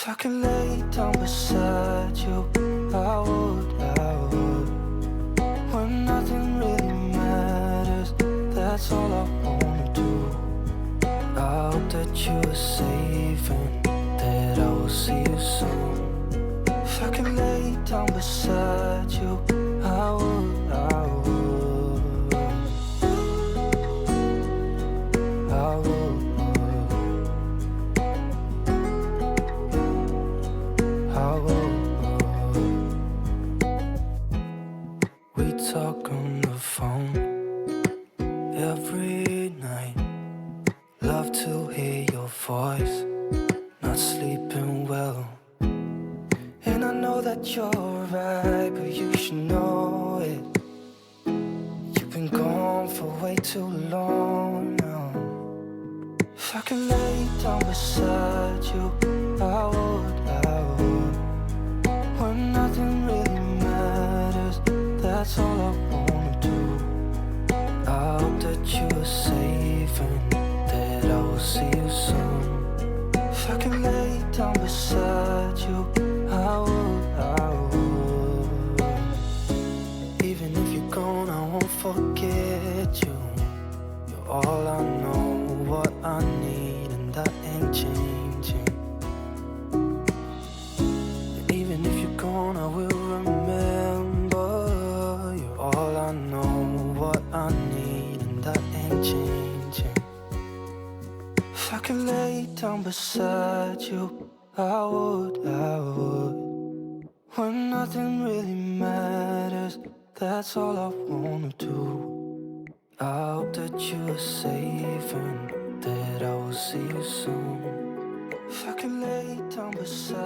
If I could lay down beside you, I would, I would. When nothing really matters, that's all I wanna do. I hope that you are safe and that I will see you soon. If I could lay down beside you, I would, I would. I would. We talk on the phone every night. Love to hear your voice. Not sleeping well. And I know that you're right, but you should know it. You've been gone for way too long now. If I could lay down beside you, I would, I would. When nothing really matters, that's all I wanna do. I hope that you are safe and that I will see you soon. If I could lay down beside you, I would, I would. Even if you're gone, I won't forget you. You're all I know, what I need, and that ain't changing. And even if you're gone, I will remember. You're all I know, what I need, and that ain't changing. If I could lay down beside you, I would, I would. When nothing really matters, that's all I wanna do. I hope that you are safe and that I will see you soon. If I could lay down beside